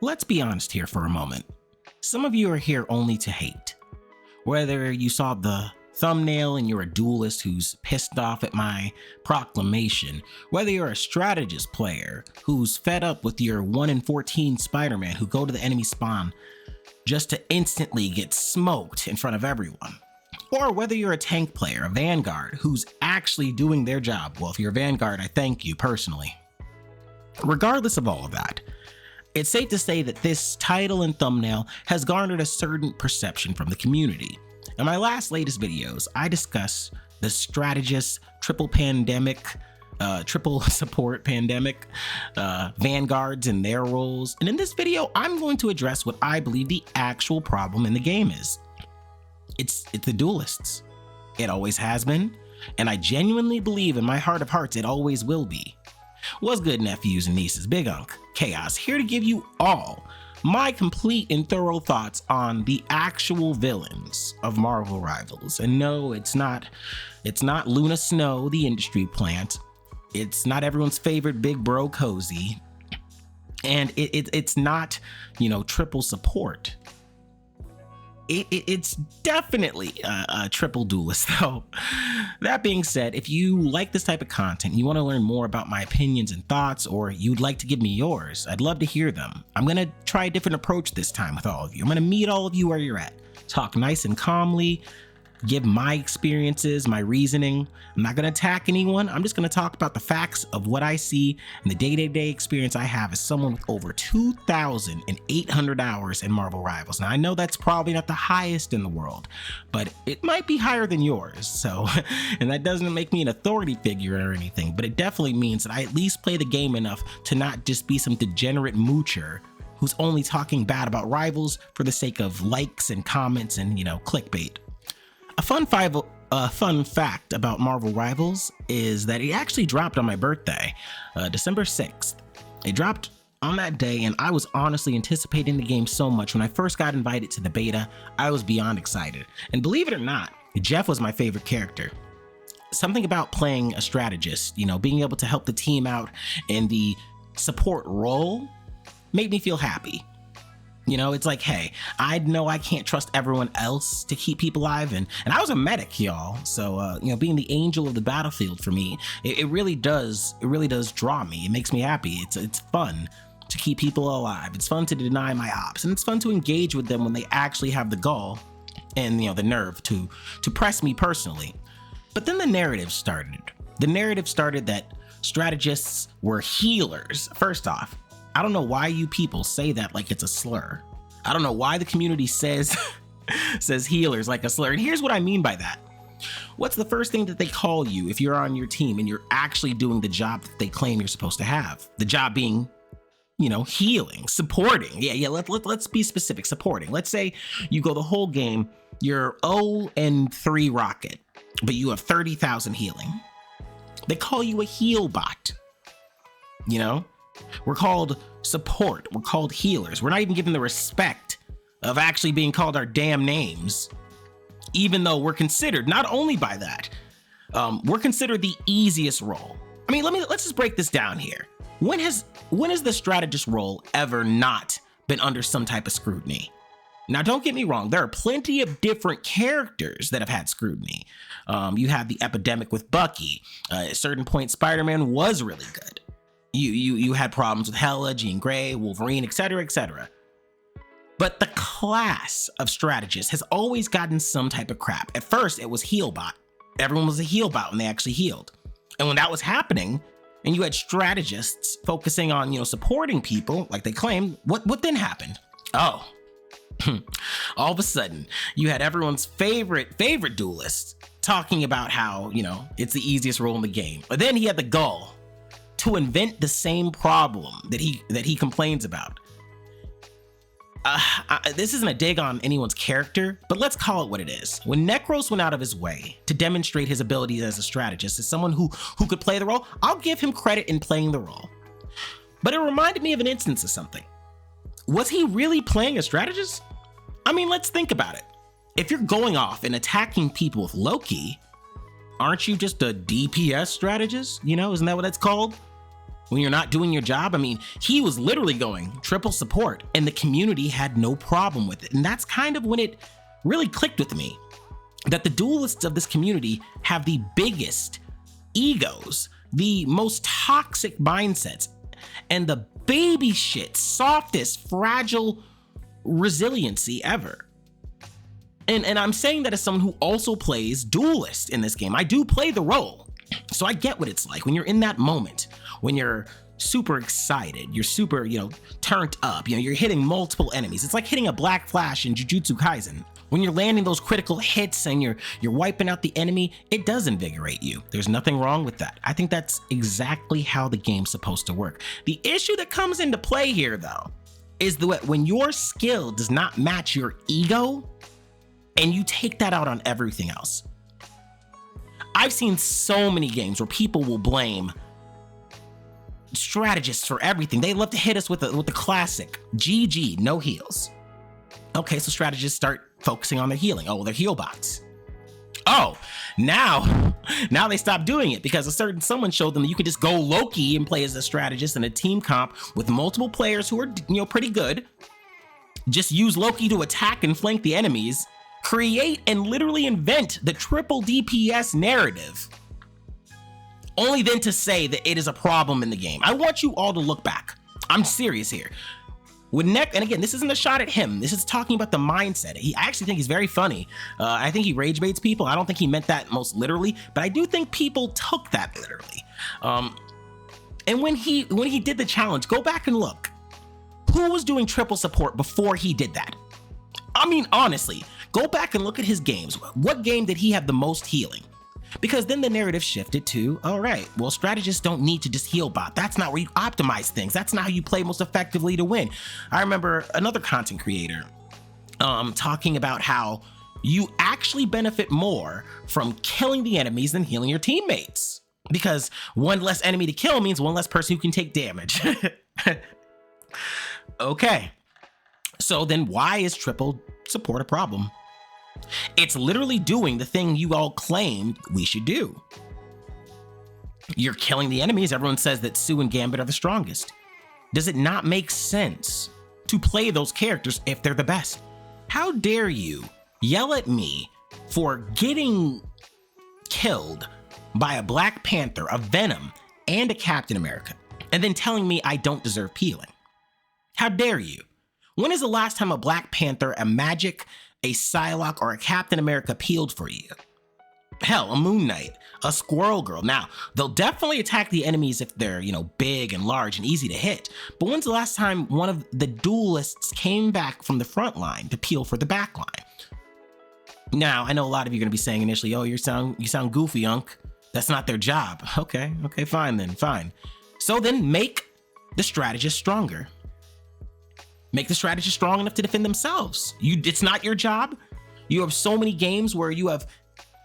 Let's be honest here for a moment. Some of you are here only to hate. Whether you saw the thumbnail and you're a duelist who's pissed off at my proclamation, whether you're a strategist player who's fed up with your 1 in 14 Spider-Man who go to the enemy spawn just to instantly get smoked in front of everyone, or whether you're a tank player, a Vanguard who's actually doing their job. Well, if you're a Vanguard, I thank you personally. Regardless of all of that, it's safe to say that this title and thumbnail has garnered a certain perception from the community. In my latest videos, I discuss the strategist, triple support pandemic, Vanguards and their roles. And in this video, I'm going to address what I believe the actual problem in the game is. It's the duelists. It always has been, and I genuinely believe in my heart of hearts it always will be. What's good, nephews and nieces? Big Unc Chaos here to give you all my complete and thorough thoughts on the actual villains of Marvel Rivals. And no, it's not Luna Snow, the industry plant. It's not everyone's favorite big bro Cozy. And it's not, triple support. It's definitely a triple duelist though. That being said, if you like this type of content, you want to learn more about my opinions and thoughts, or you'd like to give me yours, I'd love to hear them. I'm going to try a different approach this time with all of you. I'm going to meet all of you where you're at, talk nice and calmly, give my experiences, my reasoning. I'm not going to attack anyone. I'm just going to talk about the facts of what I see and the day-to-day experience I have as someone with over 2,800 hours in Marvel Rivals. Now, I know that's probably not the highest in the world, but it might be higher than yours. So, and that doesn't make me an authority figure or anything, but it definitely means that I at least play the game enough to not just be some degenerate moocher who's only talking bad about Rivals for the sake of likes and comments and, clickbait. A fun fact about Marvel Rivals is that it actually dropped on my birthday, December 6th. It dropped on that day, and I was honestly anticipating the game so much. When I first got invited to the beta, I was beyond excited. And believe it or not, Jeff was my favorite character. Something about playing a strategist, being able to help the team out in the support role made me feel happy. It's like, hey, I know I can't trust everyone else to keep people alive, and I was a medic, y'all. So, being the angel of the battlefield for me, it really does draw me. It makes me happy. It's fun to keep people alive. It's fun to deny my ops, and it's fun to engage with them when they actually have the gall and the nerve to press me personally. But then the narrative started. The narrative started that strategists were healers. First off, I don't know why you people say that like it's a slur. I don't know why the community says healers like a slur. And here's what I mean by that. What's the first thing that they call you if you're on your team and you're actually doing the job that they claim you're supposed to have? The job being, healing, supporting. Yeah, let's be specific, supporting. Let's say you go the whole game, you're 0-3 rocket, but you have 30,000 healing. They call you a heal bot, We're called support. We're called healers. We're not even given the respect of actually being called our damn names, even though we're considered, not only by that, we're considered the easiest role. I mean, let's just break this down here. When has the strategist role ever not been under some type of scrutiny? Now, don't get me wrong. There are plenty of different characters that have had scrutiny. You have the epidemic with Bucky. At a certain point, Spider-Man was really good. You had problems with Hela, Jean Grey, Wolverine, etc., etc. But the class of strategists has always gotten some type of crap. At first, it was Healbot. Everyone was a Healbot when they actually healed. And when that was happening, and you had strategists focusing on, supporting people, like they claimed, what then happened? Oh, all of a sudden, you had everyone's favorite duelist talking about how, it's the easiest role in the game. But then he had the gall to invent the same problem that he complains about. This isn't a dig on anyone's character, but let's call it what it is. When Necros went out of his way to demonstrate his abilities as a strategist, as someone who could play the role, I'll give him credit in playing the role. But it reminded me of an instance of something. Was he really playing a strategist? I mean, let's think about it. If you're going off and attacking people with Loki, aren't you just a DPS strategist? Isn't that what that's called? when you're not doing your job. I mean, he was literally going triple support and the community had no problem with it. And that's kind of when it really clicked with me, that the duelists of this community have the biggest egos, the most toxic mindsets, and the baby shit, softest, fragile resiliency ever. And I'm saying that as someone who also plays Duelist in this game. I do play the role, so I get what it's like when you're in that moment, when you're super excited, you're super, turned up, you're hitting multiple enemies. It's like hitting a Black Flash in Jujutsu Kaisen. When you're landing those critical hits and you're wiping out the enemy, it does invigorate you. There's nothing wrong with that. I think that's exactly how the game's supposed to work. The issue that comes into play here, though, is that when your skill does not match your ego and you take that out on everything else. I've seen so many games where people will blame strategists for everything. They love to hit us with the classic GG, no heals. Okay, so strategists start focusing on their healing. Oh, their heal bots. Oh, now they stop doing it because someone showed them that you could just go low-key and play as a strategist in a team comp with multiple players who are pretty good. Just use Loki to attack and flank the enemies, create and literally invent the triple DPS narrative, only then to say that it is a problem in the game. I want you all to look back. I'm serious here. And again, this isn't a shot at him. This is talking about the mindset. I actually think he's very funny. I think he rage baits people. I don't think he meant that most literally, but I do think people took that literally. And when he did the challenge, go back and look. Who was doing triple support before he did that? I mean, honestly, go back and look at his games. What game did he have the most healing? Because then the narrative shifted to, all right, well, strategists don't need to just heal bot. That's not where you optimize things. That's not how you play most effectively to win. I remember another content creator talking about how you actually benefit more from killing the enemies than healing your teammates. Because one less enemy to kill means one less person who can take damage. Okay, so then why is triple support a problem? It's literally doing the thing you all claimed we should do. You're killing the enemies. Everyone says that Sue and Gambit are the strongest. Does it not make sense to play those characters if they're the best? How dare you yell at me for getting killed by a Black Panther, a Venom, and a Captain America, and then telling me I don't deserve peeling? How dare you? When is the last time a Black Panther, a Magic, a Psylocke, or a Captain America peeled for you? Hell, a Moon Knight, a Squirrel Girl. Now, they'll definitely attack the enemies if they're, big and large and easy to hit. But when's the last time one of the duelists came back from the front line to peel for the back line? Now, I know a lot of you are gonna be saying initially, oh, you sound goofy, Unc. That's not their job. Okay, fine then, fine. So then make the strategist stronger. Make the strategist strong enough to defend themselves. It's not your job. You have so many games where you have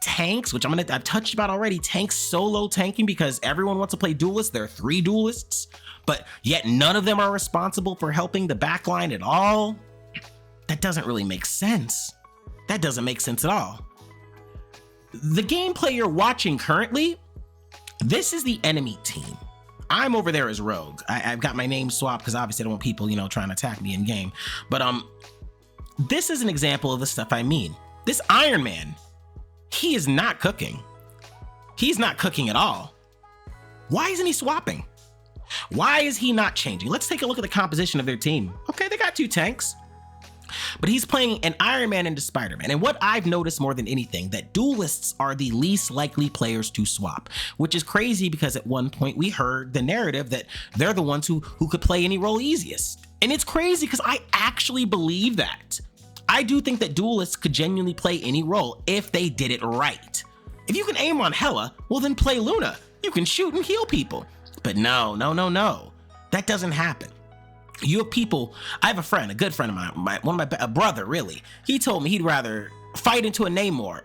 tanks, which I've touched about already, tanks solo tanking because everyone wants to play duelists. There are 3 duelists, but yet none of them are responsible for helping the backline at all. That doesn't really make sense. That doesn't make sense at all. The gameplay you're watching currently, this is the enemy team. I'm over there as Rogue. I've got my name swapped because obviously I don't want people, trying to attack me in game. But this is an example of the stuff I mean. This Iron Man, he is not cooking. He's not cooking at all. Why isn't he swapping? Why is he not changing? Let's take a look at the composition of their team. Okay, they got 2 tanks. But he's playing an Iron Man into Spider-Man. And what I've noticed more than anything, that duelists are the least likely players to swap, which is crazy because at one point we heard the narrative that they're the ones who could play any role easiest. And it's crazy because I actually believe that. I do think that duelists could genuinely play any role if they did it right. If you can aim on Hela, well then play Luna. You can shoot and heal people. But no. That doesn't happen. You have people, I have a friend, a good friend of mine, a brother really. He told me he'd rather fight into a Namor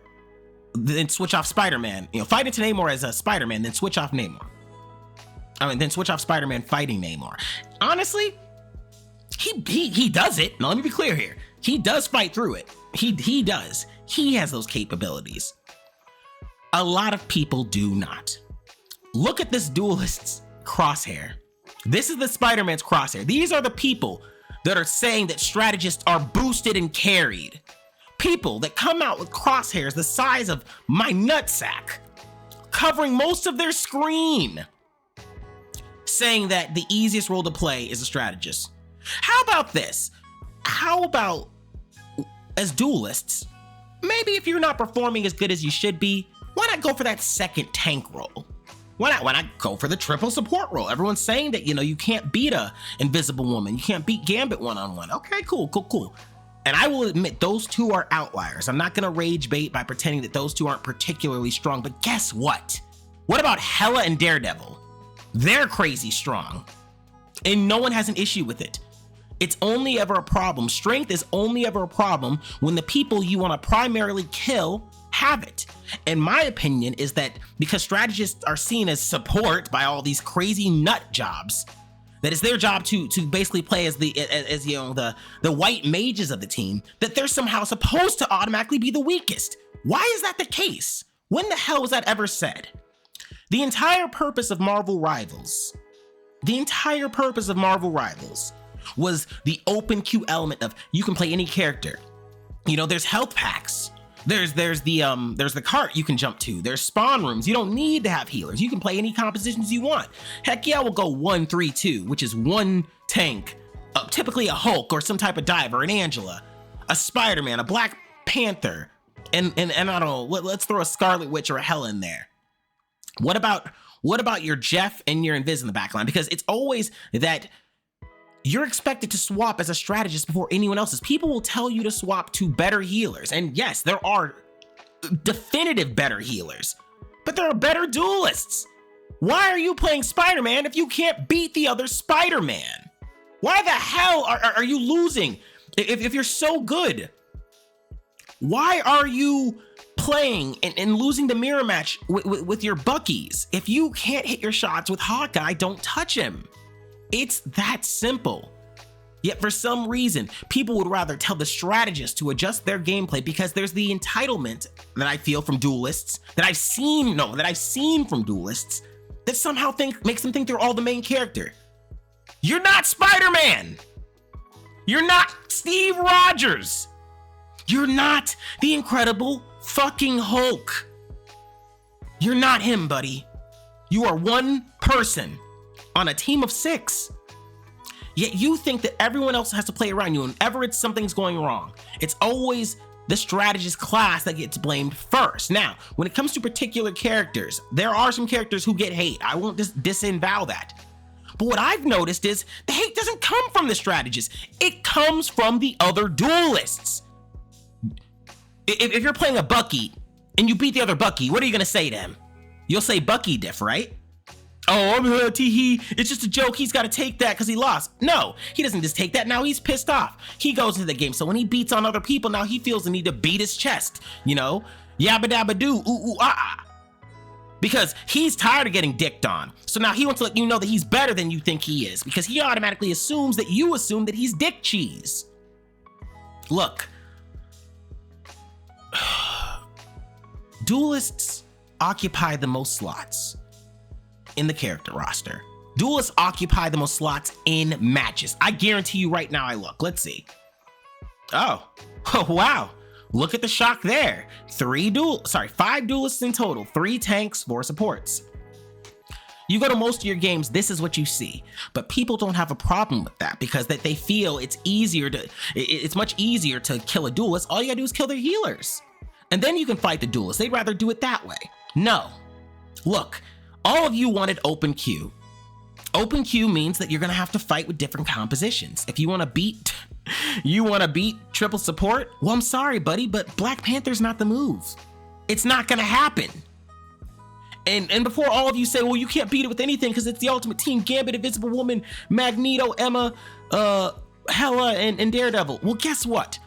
than switch off Spider-Man. Fight into Namor as a Spider-Man than switch off Namor. Then switch off Spider-Man fighting Namor. Honestly, he does it. Now let me be clear here. He does fight through it. He does. He has those capabilities. A lot of people do not. Look at this duelist's crosshair. This is the Spider-Man's crosshair. These are the people that are saying that strategists are boosted and carried. People that come out with crosshairs the size of my nutsack, covering most of their screen, saying that the easiest role to play is a strategist. How about this? How about, as duelists, maybe if you're not performing as good as you should be, why not go for that second tank role? Why not go for the triple support role? Everyone's saying that, you can't beat a Invisible Woman. You can't beat Gambit one-on-one. Okay, cool. And I will admit those two are outliers. I'm not gonna rage bait by pretending that those two aren't particularly strong, but guess what? What about Hela and Daredevil? They're crazy strong, and no one has an issue with it. It's only ever a problem. Strength is only ever a problem when the people you want to primarily kill have it. And my opinion is that because strategists are seen as support by all these crazy nut jobs, that it's their job to basically play as the white mages of the team, that they're somehow supposed to automatically be the weakest. Why is that the case? When the hell was that ever said? The entire purpose of Marvel Rivals was the open queue element of you can play any character. There's health packs. There's the cart you can jump to. There's spawn rooms. You don't need to have healers. You can play any compositions you want. Heck yeah, we'll go 1-3-2, which is one tank, typically a Hulk or some type of diver, an Angela, a Spider-Man, a Black Panther, and I don't know. Let's throw a Scarlet Witch or a Hela in there. What about your Jeff and your Invis in the backline? Because it's always that you're expected to swap as a strategist before anyone else is. People will tell you to swap to better healers. And yes, there are definitive better healers, but there are better duelists. Why are you playing Spider-Man if you can't beat the other Spider-Man? Why the hell are you losing if you're so good? Why are you playing and losing the mirror match with your Buckies? If you can't hit your shots with Hawkeye, don't touch him. It's that simple. Yet for some reason, people would rather tell the strategist to adjust their gameplay because there's the entitlement that I feel from duelists, that I've seen from duelists, that somehow makes them think they're all the main character. You're not Spider-Man. You're not Steve Rogers. You're not the Incredible fucking Hulk. You're not him, buddy. You are one person on a team of 6. Yet you think that everyone else has to play around you whenever something's going wrong. It's always the strategist class that gets blamed first. Now, when it comes to particular characters, there are some characters who get hate. I won't disavow that. But what I've noticed is the hate doesn't come from the strategist. It comes from the other duelists. If you're playing a Bucky and you beat the other Bucky, what are you gonna say to him? You'll say Bucky diff, right? Oh, it's just a joke. He's got to take that because he lost. No, he doesn't just take that. Now he's pissed off. He goes into the game. So when he beats on other people, now he feels the need to beat his chest, yabba dabba do, ooh, ah. Because he's tired of getting dicked on. So now he wants to let you know that he's better than you think he is because he automatically assumes that you assume that he's dick cheese. Look, duelists occupy the most slots in the character roster. Duelists occupy the most slots in matches. I guarantee you right now I look. Let's see. Oh, wow. Look at the shock there. 5 duelists in total, 3 tanks, 4 supports. You go to most of your games, this is what you see. But people don't have a problem with that because they feel it's much easier to kill a duelist. All you gotta do is kill their healers. And then you can fight the duelist. They'd rather do it that way. No. Look, all of you wanted open queue. Open queue means that you're gonna have to fight with different compositions. If you wanna beat triple support, well, I'm sorry, buddy, but Black Panther's not the move. It's not gonna happen. And before all of you say, well, you can't beat it with anything because it's the ultimate team, Gambit, Invisible Woman, Magneto, Emma, Hela, and Daredevil. Well, guess what?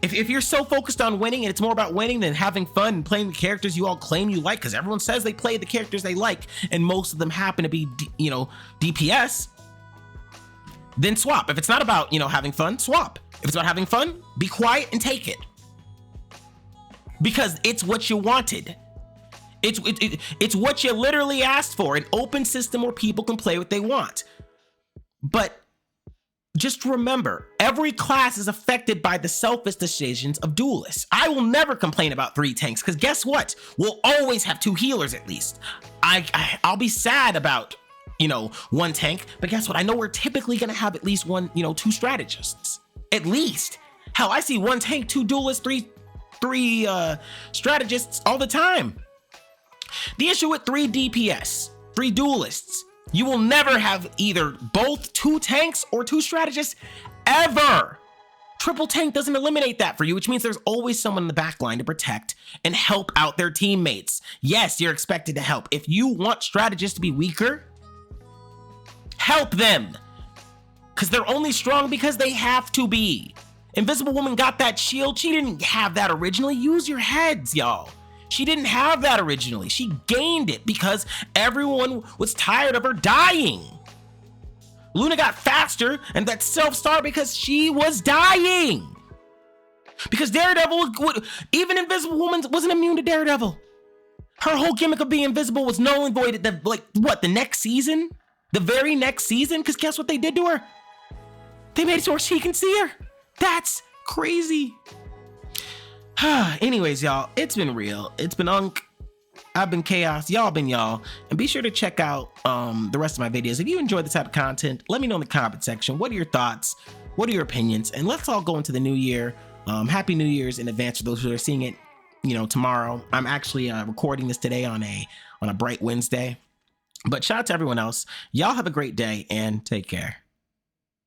If you're so focused on winning and it's more about winning than having fun and playing the characters you all claim you like, because everyone says they play the characters they like, and most of them happen to be, DPS, then swap. If it's not about, having fun, swap. If it's about having fun, be quiet and take it. Because it's what you wanted. It's what you literally asked for, an open system where people can play what they want. But just remember, every class is affected by the selfish decisions of duelists. I will never complain about 3 tanks, because guess what? We'll always have 2 healers at least. I'll be sad about, 1 tank, but guess what? I know we're typically gonna have at least 2 strategists. At least. Hell, I see 1 tank, 2 duelists, 3 strategists all the time. The issue with 3 DPS, 3 duelists, you will never have either both 2 tanks or 2 strategists ever. Triple tank doesn't eliminate that for you, which means there's always someone in the back line to protect and help out their teammates. Yes, you're expected to help. If you want strategists to be weaker, help them. Because they're only strong because they have to be. Invisible Woman got that shield. She didn't have that originally. Use your heads, y'all. She didn't have that originally. She gained it because everyone was tired of her dying. Luna got faster and that self-star because she was dying. Because Daredevil, even Invisible Woman wasn't immune to Daredevil. Her whole gimmick of being invisible was null and void at the next season? The very next season? Because guess what they did to her? They made it so she can see her. That's crazy. Anyways, y'all, it's been real. It's been Unk. I've been Chaos. Y'all been y'all. And be sure to check out the rest of my videos. If you enjoy this type of content, let me know in the comment section. What are your thoughts? What are your opinions? And let's all go into the new year. Happy New Year's in advance for those who are seeing it, tomorrow. I'm actually recording this today on a bright Wednesday. But shout out to everyone else. Y'all have a great day and take care.